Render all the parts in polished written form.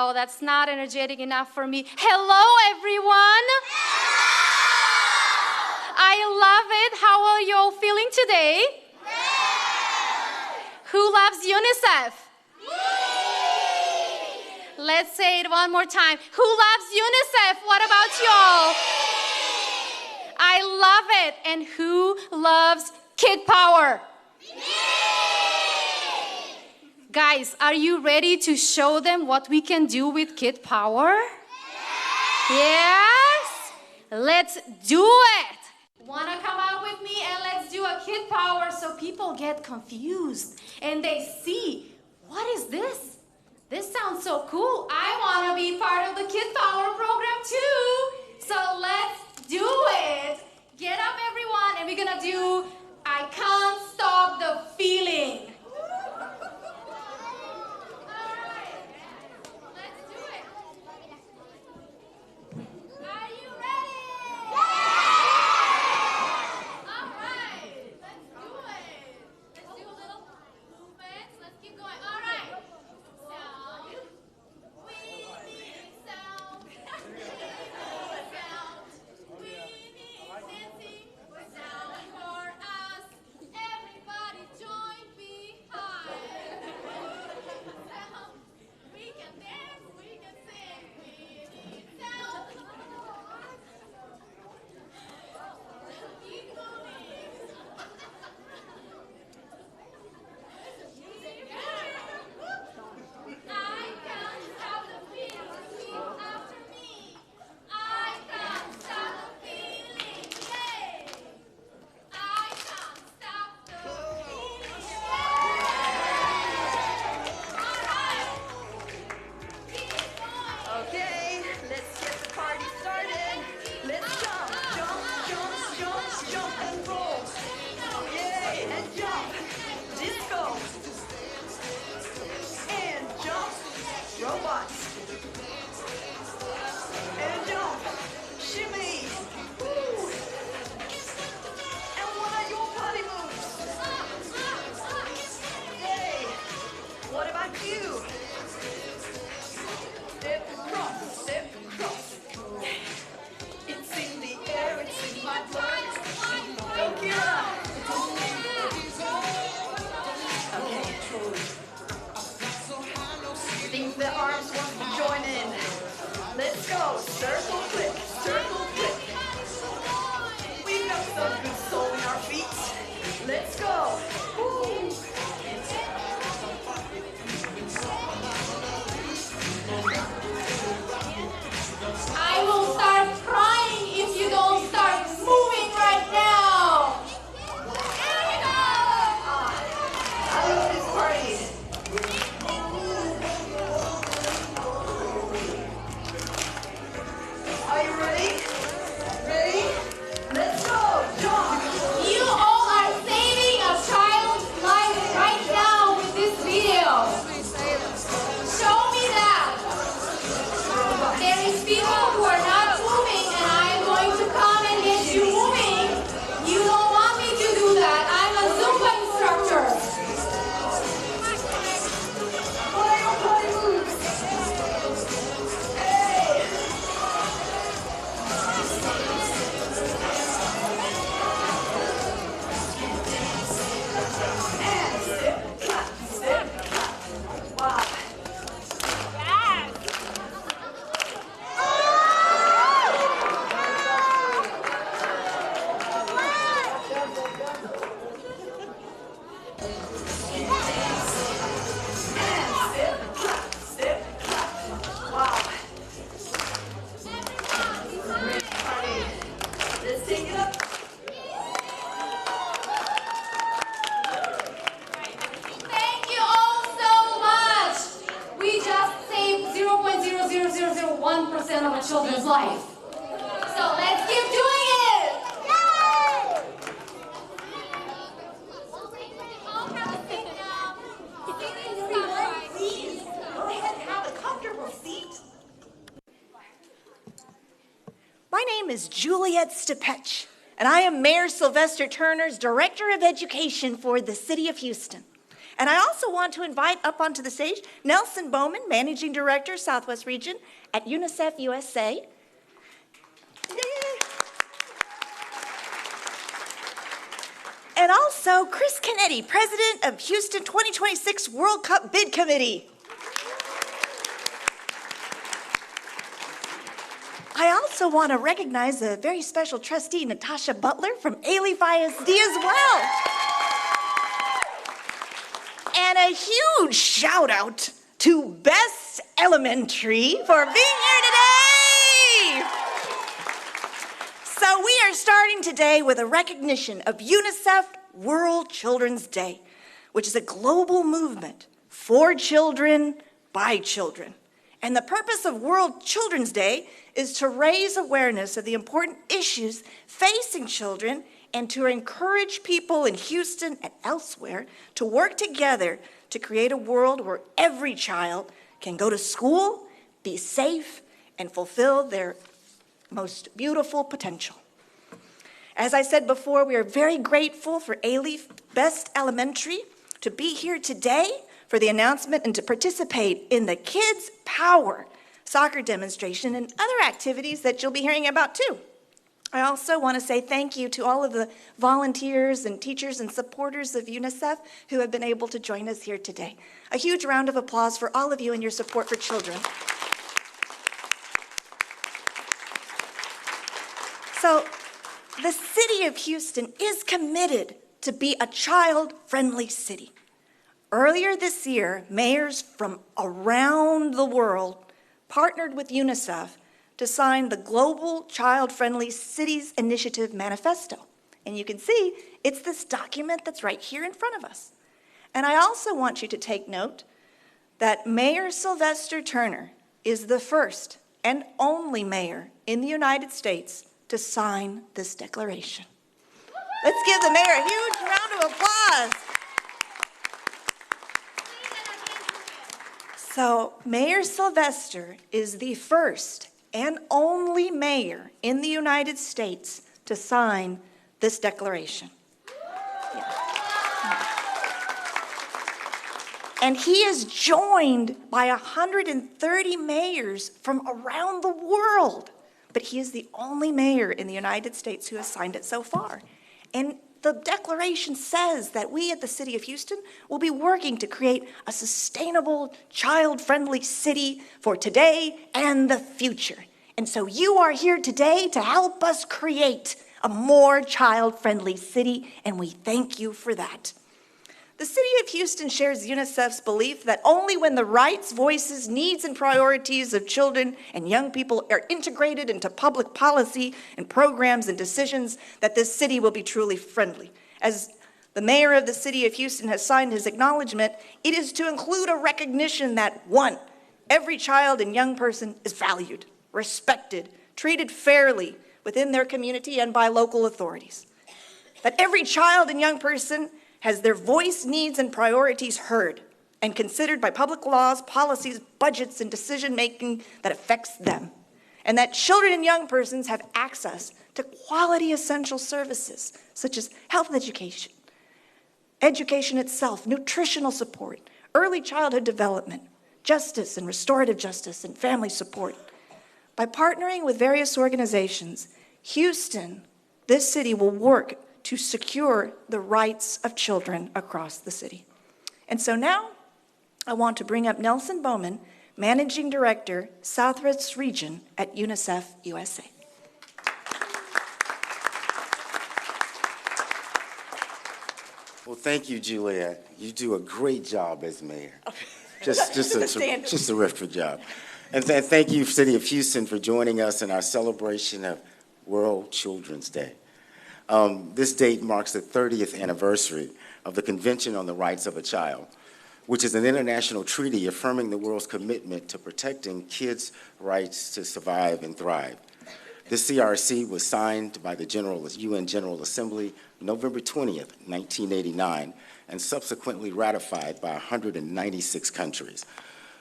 Wow, that's not energetic enough for me. Hello, everyone. I love it. How are you all feeling today? Who loves UNICEF? Let's say it one more time. Who loves UNICEF? What about y'all? I love it. And who loves Kid Power? Guys, are you ready to show them what we can do with Kid Power? Yes? Let's do it. Wanna come out with me and let's do a Kid Power so people get confused and they see, what is this? This sounds so cool. I wanna be part of the Kid Power program too. So let's do it. Get up everyone and we're gonna do I Can't Stop the Feeling. The arms want to join in. Let's go. Circle, click, circle, click. We've got some good soul in our feet. Let's go. Woo. I will start crying if you don't start moving right now. I love this party. Are you ready? Ready? Let's go! Jump! You all are saving a child's life right now with this video. Show me that. There is people who are not moving and I am going to come and get you moving. You don't want me to do that. I'm a Zumba instructor. What are your body moves? Of a children's life. So let's keep doing it! Yay! Please, go ahead and have a comfortable seat. My name is Juliet Stepech, and I am Mayor Sylvester Turner's Director of Education for the City of Houston. And I also want to invite up onto the stage Nelson Bowman, Managing Director, Southwest Region at UNICEF USA. And also Chris Kennedy, President of Houston 2026 World Cup Bid Committee. I also want to recognize a very special trustee, Natasha Butler from Alief ISD as well. And a huge shout out to Best Elementary for being here today. So we are starting today with a recognition of UNICEF World Children's Day, which is a global movement for children, by children. And the purpose of World Children's Day is to raise awareness of the important issues facing children and to encourage people in Houston and elsewhere to work together to create a world where every child can go to school, be safe, and fulfill their most beautiful potential. As I said before, we are very grateful for Alief Best Elementary to be here today for the announcement and to participate in the Kids Power soccer demonstration and other activities that you'll be hearing about too. I also want to say thank you to all of the volunteers and teachers and supporters of UNICEF who have been able to join us here today. A huge round of applause for all of you and your support for children. So, the city of Houston is committed to be a child-friendly city. Earlier this year, mayors from around the world partnered with UNICEF to sign the Global Child-Friendly Cities Initiative Manifesto. And you can see it's this document that's right here in front of us. And I also want you to take note that Mayor Sylvester Turner is the first and only mayor in the United States to sign this declaration. Let's give the mayor a huge round of applause. So, Mayor Sylvester is the first and only mayor in the United States to sign this declaration. Yeah. And he is joined by 130 mayors from around the world. But he is the only mayor in the United States who has signed it so far. And the declaration says that we at the City of Houston will be working to create a sustainable, child-friendly city for today and the future. And so you are here today to help us create a more child-friendly city, and we thank you for that. The City of Houston shares UNICEF's belief that only when the rights, voices, needs, and priorities of children and young people are integrated into public policy and programs and decisions that this city will be truly friendly. As the mayor of the City of Houston has signed his acknowledgement, it is to include a recognition that, one, every child and young person is valued, respected, treated fairly within their community and by local authorities. That every child and young person has their voice, needs, and priorities heard and considered by public laws, policies, budgets, and decision-making that affects them. And that children and young persons have access to quality essential services, such as health education, education itself, nutritional support, early childhood development, justice and restorative justice, and family support. By partnering with various organizations, Houston, this city will work to secure the rights of children across the city. And so now, I want to bring up Nelson Bowman, Managing Director, Southwest Region at UNICEF USA. Well, thank you, Juliet. You do a great job as mayor. Just a terrific job. And thank you, City of Houston, for joining us in our celebration of World Children's Day. This date marks the 30th anniversary of the Convention on the Rights of a Child, which is an international treaty affirming the world's commitment to protecting kids' rights to survive and thrive. This CRC was signed by the UN General Assembly November 20th, 1989, and subsequently ratified by 196 countries.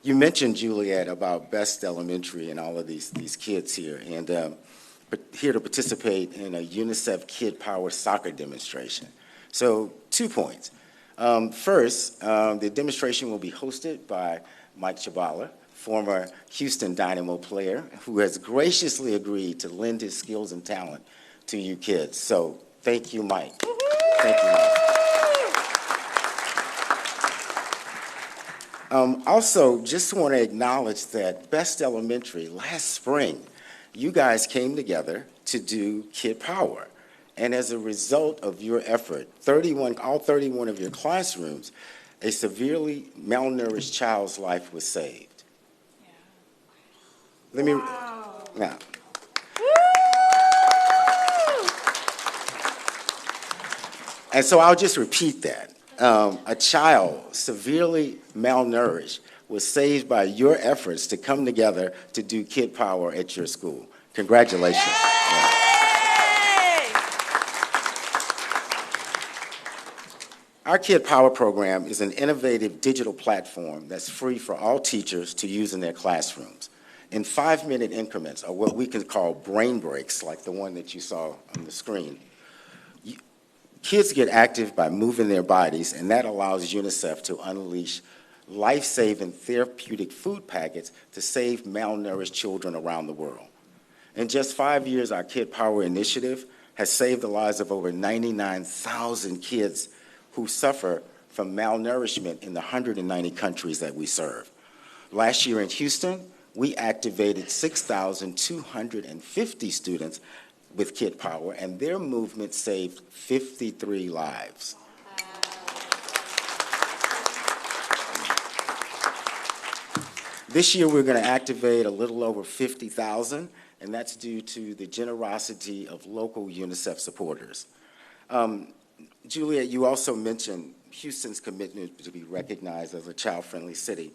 You mentioned, Juliet, about Best Elementary and all of these kids here, and here to participate in a UNICEF Kid Power soccer demonstration. So 2 points. First, the demonstration will be hosted by Mike Chabala, former Houston Dynamo player, who has graciously agreed to lend his skills and talent to you kids. So thank you, Mike. Thank you, Mike. Also, just want to acknowledge that Best Elementary, last spring, you guys came together to do Kid Power. And as a result of your effort, all 31 of your classrooms, a severely malnourished child's life was saved. Yeah. Now. And so I'll just repeat that. A child severely malnourished was saved by your efforts to come together to do Kid Power at your school. Congratulations. Yeah. Our Kid Power program is an innovative digital platform that's free for all teachers to use in their classrooms. In 5-minute increments, or what we can call brain breaks, like the one that you saw on the screen, kids get active by moving their bodies, and that allows UNICEF to unleash life-saving therapeutic food packets to save malnourished children around the world. In just 5 years, our Kid Power initiative has saved the lives of over 99,000 kids who suffer from malnourishment in the 190 countries that we serve. Last year in Houston, we activated 6,250 students with Kid Power, and their movement saved 53 lives. This year, we're going to activate a little over 50,000, and that's due to the generosity of local UNICEF supporters. Juliet, you also mentioned Houston's commitment to be recognized as a child-friendly city.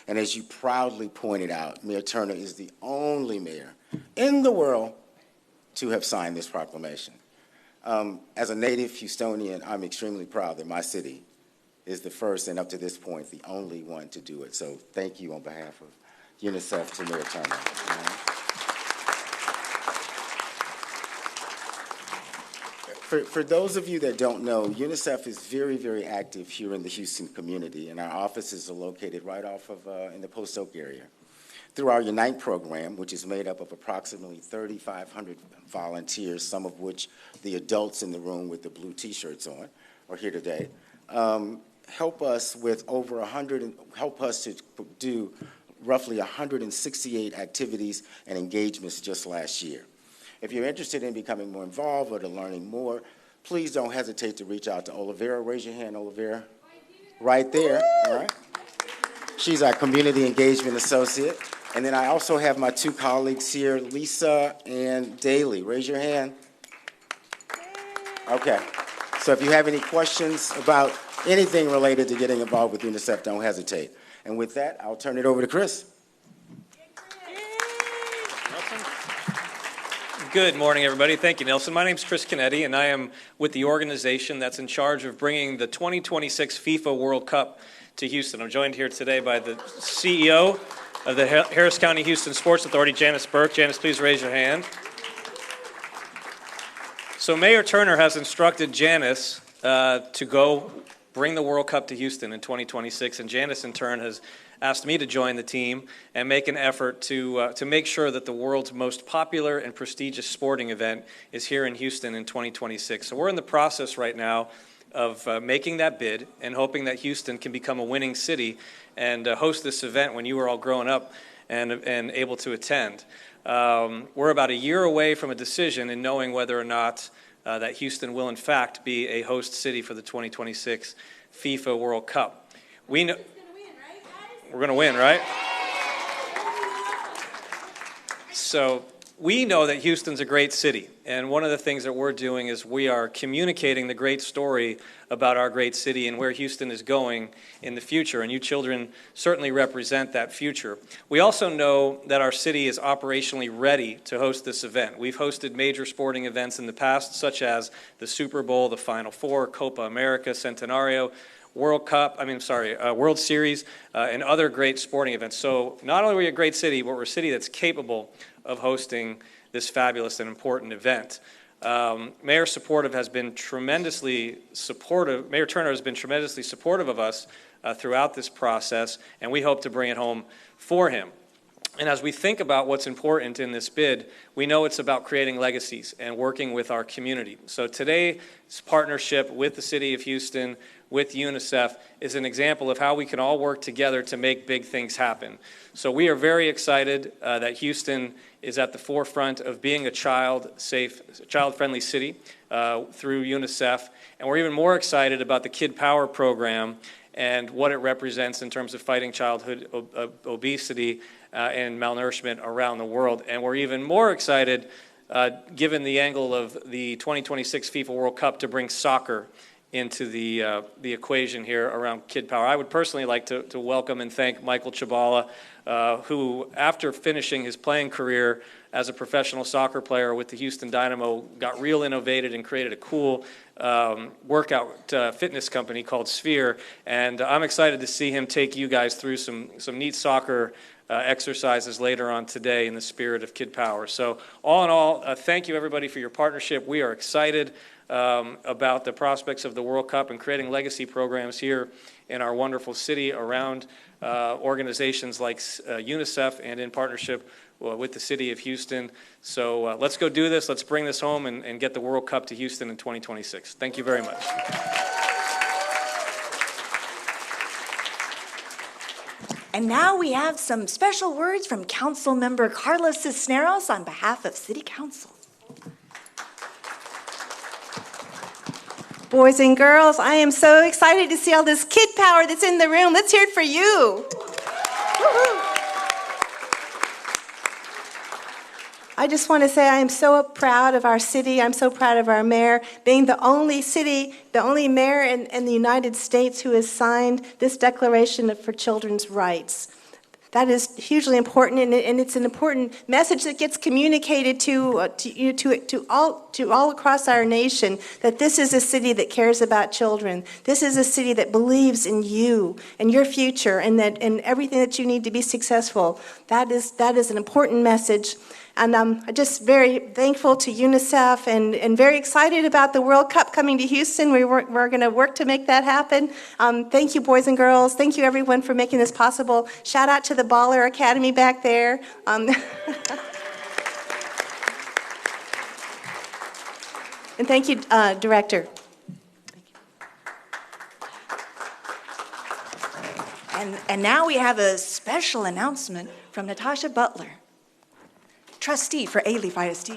And as you proudly pointed out, Mayor Turner is the only mayor in the world to have signed this proclamation. As a native Houstonian, I'm extremely proud that my city is the first and up to this point, the only one to do it. So thank you on behalf of UNICEF to Mayor Turner. For those of you that don't know, UNICEF is very, very active here in the Houston community, and our offices are located right off of in the Post Oak area. Through our Unite program, which is made up of approximately 3,500 volunteers, some of which the adults in the room with the blue T-shirts on are here today, help us to do roughly 168 activities and engagements just last year. If you're interested in becoming more involved or to learning more, please don't hesitate to reach out to Olivera. Raise your hand, Olivera. Right there. All right. She's our Community Engagement Associate. And then I also have my two colleagues here, Lisa and Daly. Raise your hand. Okay. So if you have any questions about anything related to getting involved with UNICEF, don't hesitate. And with that, I'll turn it over to Chris. Good morning, everybody. Thank you, Nelson. My name is Chris Canetti, and I am with the organization that's in charge of bringing the 2026 FIFA World Cup to Houston. I'm joined here today by the CEO of the Harris County Houston Sports Authority, Janice Burke. Janice, please raise your hand. So Mayor Turner has instructed Janice to go bring the World Cup to Houston in 2026, and Janice, in turn, has asked me to join the team and make an effort to make sure that the world's most popular and prestigious sporting event is here in Houston in 2026. So we're in the process right now of making that bid and hoping that Houston can become a winning city and host this event when you were all growing up and able to attend. We're about a year away from a decision in knowing whether or not that Houston will in fact be a host city for the 2026 FIFA World Cup. We know we're going to win, right? So we know that Houston's a great city, and one of the things that we're doing is we are communicating the great story about our great city and where Houston is going in the future, and you children certainly represent that future. We also know that our city is operationally ready to host this event. We've hosted major sporting events in the past, such as the Super Bowl, the Final Four, Copa America, Centenario, World Series, and other great sporting events. So not only are we a great city, but we're a city that's capable of hosting this fabulous and important event. Mayor Turner has been tremendously supportive of us throughout this process, and we hope to bring it home for him. And as we think about what's important in this bid, we know it's about creating legacies and working with our community. So today's partnership with the City of Houston, with UNICEF, is an example of how we can all work together to make big things happen. So we are very excited that Houston is at the forefront of being a child-safe, child-friendly city through UNICEF. And we're even more excited about the Kid Power Program and what it represents in terms of fighting childhood obesity and malnourishment around the world. And we're even more excited, given the angle of the 2026 FIFA World Cup, to bring soccer into the equation here around Kid Power. I would personally like to welcome and thank Michael Chabala, who, after finishing his playing career as a professional soccer player with the Houston Dynamo, got real innovative and created a cool workout fitness company called Sphere. And I'm excited to see him take you guys through some neat soccer exercises later on today in the spirit of Kid Power. So all in all, thank you everybody for your partnership. We are excited about the prospects of the World Cup and creating legacy programs here in our wonderful city around organizations like UNICEF and in partnership with the City of Houston. So let's go do this. Let's bring this home and get the World Cup to Houston in 2026. Thank you very much. And now we have some special words from Council Member Carlos Cisneros on behalf of City Council. Boys and girls, I am so excited to see all this kid power that's in the room. Let's hear it for you. Woo-hoo. I just want to say I am so proud of our city. I'm so proud of our mayor, being the only mayor in the United States who has signed this Declaration for Children's Rights. That is hugely important, and it's an important message that gets communicated to all across our nation, that this is a city that cares about children. This is a city that believes in you and your future, and everything that you need to be successful. That is an important message. And I'm just very thankful to UNICEF and very excited about the World Cup coming to Houston. We're going to work to make that happen. Thank you, boys and girls. Thank you, everyone, for making this possible. Shout out to the Baller Academy back there. And thank you, Director. And now we have a special announcement from Natasha Butler, trustee for A-Leaf ISD.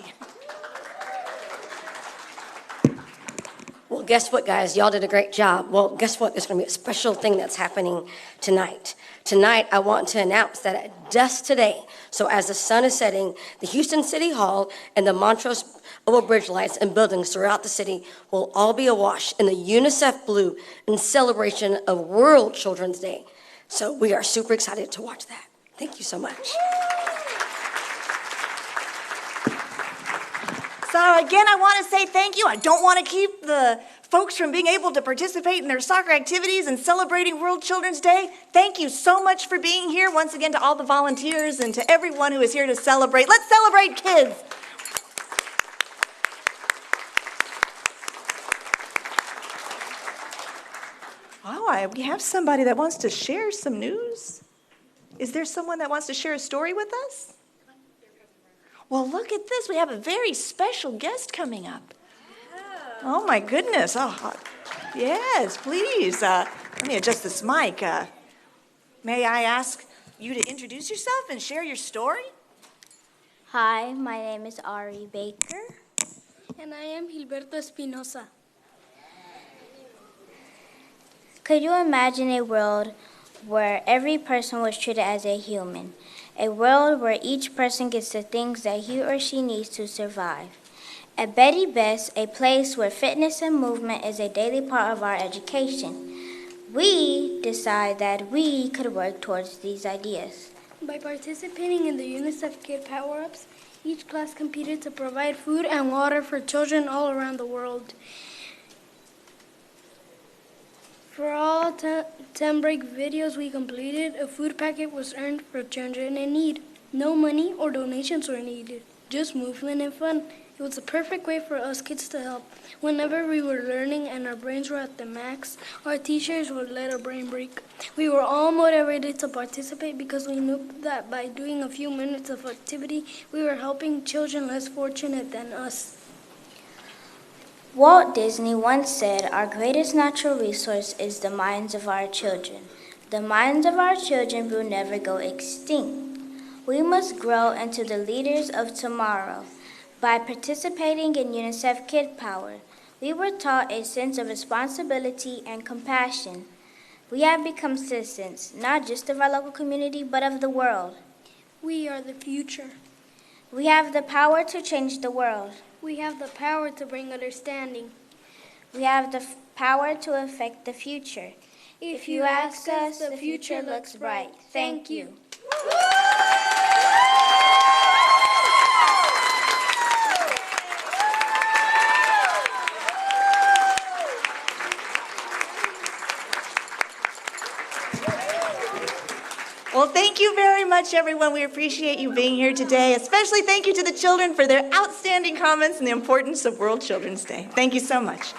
Well, guess what, guys? Y'all did a great job. Well, guess what? There's going to be a special thing that's happening tonight. Tonight, I want to announce that at dusk today, so as the sun is setting, the Houston City Hall and the Montrose Overbridge lights and buildings throughout the city will all be awash in the UNICEF blue in celebration of World Children's Day. So we are super excited to watch that. Thank you so much. So again, I want to say thank you. I don't want to keep the folks from being able to participate in their soccer activities and celebrating World Children's Day. Thank you so much for being here. Once again, to all the volunteers and to everyone who is here to celebrate. Let's celebrate kids. Oh, we have somebody that wants to share some news. Is there someone that wants to share a story with us? Well, look at this. We have a very special guest coming up. Oh, my goodness. Oh, yes, please. Let me adjust this mic. May I ask you to introduce yourself and share your story? Hi, my name is Ari Baker. And I am Gilberto Espinosa. Could you imagine a world where every person was treated as a human? A world where each person gets the things that he or she needs to survive. At Betty Best, a place where fitness and movement is a daily part of our education, we decided that we could work towards these ideas. By participating in the UNICEF Kid Power Ups, each class competed to provide food and water for children all around the world. For all 10 break videos we completed, a food packet was earned for children in need. No money or donations were needed, just movement and fun. It was a perfect way for us kids to help. Whenever we were learning and our brains were at the max, our teachers would let our brain break. We were all motivated to participate because we knew that by doing a few minutes of activity, we were helping children less fortunate than us. Walt Disney once said, "Our greatest natural resource is the minds of our children. The minds of our children will never go extinct. We must grow into the leaders of tomorrow." By participating in UNICEF Kid Power, we were taught a sense of responsibility and compassion. We have become citizens, not just of our local community, but of the world. We are the future. We have the power to change the world. We have the power to bring understanding. We have the power to affect the future. If you ask us, the future looks bright. Thank you. Well, thank you very much, everyone. We appreciate you being here today. Especially thank you to the children for their outstanding comments and the importance of World Children's Day. Thank you so much.